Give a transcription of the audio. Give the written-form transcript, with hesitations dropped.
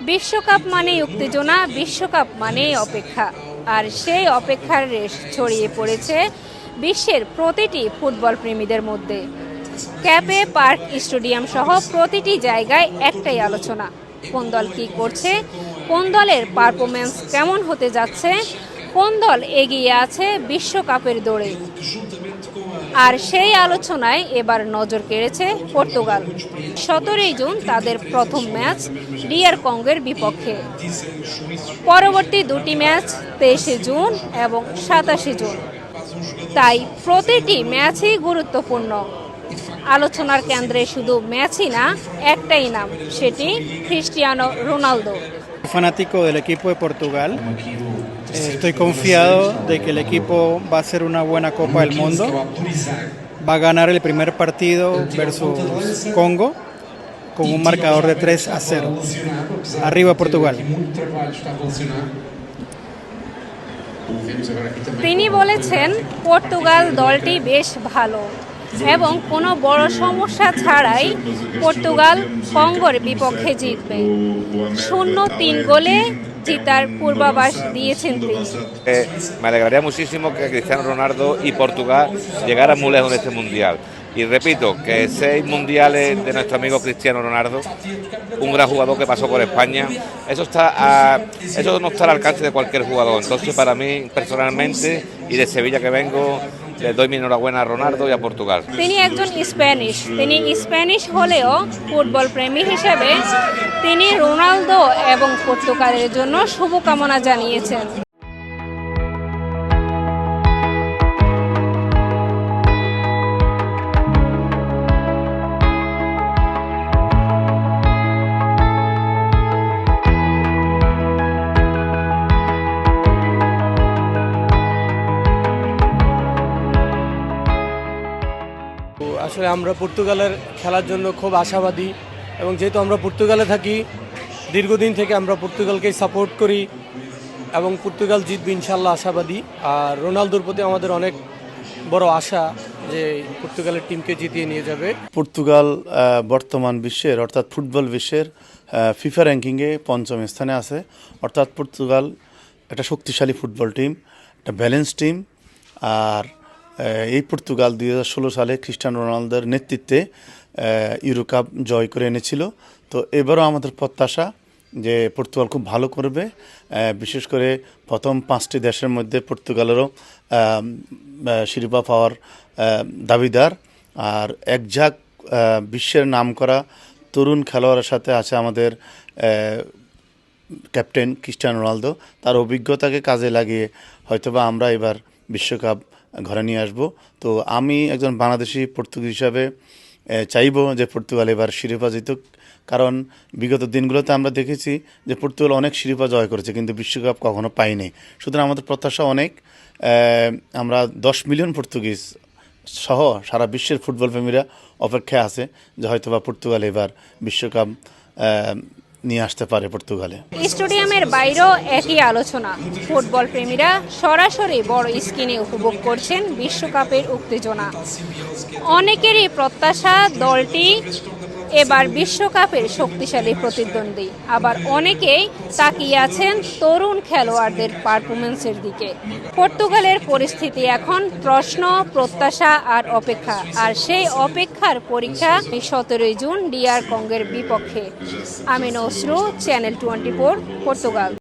বিশ্বকাপ মানেই উত্তেজনা, বিশ্বকাপ মানেই অপেক্ষা। আর সেই অপেক্ষার রেশ ছড়িয়ে পড়েছে বিশ্বের প্রতিটি ফুটবল প্রেমীদের মধ্যে। ক্যাপে পার্ক স্টেডিয়াম সহ প্রতিটি জায়গায় একটাই আলোচনা, কোন দল কী করছে, কোন দলের পারফরমেন্স কেমন হতে যাচ্ছে, কোন দল এগিয়ে আছে বিশ্বকাপের দৌড়ে। আর সেই আলোচনায় এবার নজর কেড়েছে পর্তুগাল। 17 জুন তাদের প্রথম ম্যাচ ডিআর কঙ্গোর বিপক্ষে। পরবর্তী দুটি ম্যাচ 23 জুন এবং 27 জুন। তাই প্রতিটি ম্যাচই গুরুত্বপূর্ণ। আলোচনার কেন্দ্রে শুধু ম্যাচই না, একটাই নাম, সেটি Cristiano Ronaldo. Fanático del equipo de Portugal. Estoy confiado de que el equipo va a hacer una buena Copa del Mundo. Va a ganar el primer partido versus Congo con un marcador de 3-0. Arriba Portugal. তিনি বলেছেন Portugal দলটি বেশ ভালো এবং কোনো বড় সমস্যা ছাড়াই পর্তুগাল কঙ্গোর বিপক্ষে জিতবে। 0-3 গোলে জিতার পূর্বাভাস দিয়েছেন তিনি। Me alegraría muchísimo que Cristiano Ronaldo y Portugal llegaran muy lejos de este mundial. Y repito, que 6 mundiales de nuestro amigo Cristiano Ronaldo, un gran jugador que pasó por España, eso no está al alcance de cualquier jugador. Entonces, para mí, personalmente, y de Sevilla que vengo, le doy mi enhorabuena a Ronaldo y a Portugal. তিনি একজন Spanish হলেও football প্রেমী হিসেবে তিনি Ronaldo এবং পর্তুগালের জন্য শুভকামনা জানিয়েছেন। আসলে আমরা পর্তুগালের খেলার জন্য খুব আশাবাদী, এবং যেহেতু আমরা পর্তুগালে থাকি দীর্ঘদিন থেকে, আমরা পর্তুগালকেই সাপোর্ট করি এবং পর্তুগাল জিতবে ইনশাল্লাহ আশাবাদী। আর রোনালদোর প্রতি আমাদের অনেক বড় আশা যে পর্তুগালের টিমকে জিতিয়ে নিয়ে যাবে। পর্তুগাল বর্তমান বিশ্বের অর্থাৎ ফুটবল বিশ্বের ফিফা র্যাঙ্কিংয়ে 5ম স্থানে আছে। অর্থাৎ পর্তুগাল একটা শক্তিশালী ফুটবল টিম, একটা ব্যালেন্স টিম। আর এই পর্তুগাল 2016 সালে ক্রিস্টিয়ানো রোনালদোর নেতৃত্বে ইউরো কাপ জয় করে এনেছিল। তো এবারও আমাদের প্রত্যাশা যে পর্তুগাল খুব ভালো করবে। বিশেষ করে প্রথম 5টি দেশের মধ্যে পর্তুগালেরও শিরোপা পাওয়ার দাবিদার। আর একঝাঁক বিশ্বের নামকরা তরুণ খেলোয়াড়ের সাথে আছে আমাদের ক্যাপ্টেন ক্রিস্টিয়ানো রোনালদো। তার অভিজ্ঞতাকে কাজে লাগিয়ে হয়তোবা আমরা এবার বিশ্বকাপ ঘরে নিয়ে আসব। তো আমি একজন বাংলাদেশি পর্তুগিজ হিসাবে চাইব যে পর্তুগাল এবার শিরোপা জিতুক, কারণ বিগত দিনগুলোতে আমরা দেখেছি যে পর্তুগাল অনেক শিরোপা জয় করেছে কিন্তু বিশ্বকাপ কখনো পায়নি। সুতরাং আমাদের প্রত্যাশা অনেক। আমরা 10 মিলিয়ন পর্তুগিজ সহ সারা বিশ্বের ফুটবল প্রেমীরা অপেক্ষায় আছে যে হয়তোবা পর্তুগাল এবার বিশ্বকাপ নিয়ে আসতে পারে পর্তুগালে। স্টেডিয়ামের বাইরেও একই আলোচনা। ফুটবল প্রেমীরা সরাসরি বড় স্ক্রিনে উপভোগ করছেন বিশ্বকাপের উত্তেজনা। অনেকেরই প্রত্যাশা দলটি এবার বিশ্বকাপের শক্তিশালী প্রতিদ্বন্দ্বী, আবার অনেকেই তাকিয়ে আছেন তরুণ খেলোয়াড়দের পারফরমেন্সের দিকে। পর্তুগালের পরিস্থিতি এখন প্রশ্ন, প্রত্যাশা আর অপেক্ষা। আর সেই অপেক্ষার পরীক্ষা 17 জুন ডিআর কঙ্গোর বিপক্ষে। আমি নসরু, চ্যানেল 24, পর্তুগাল।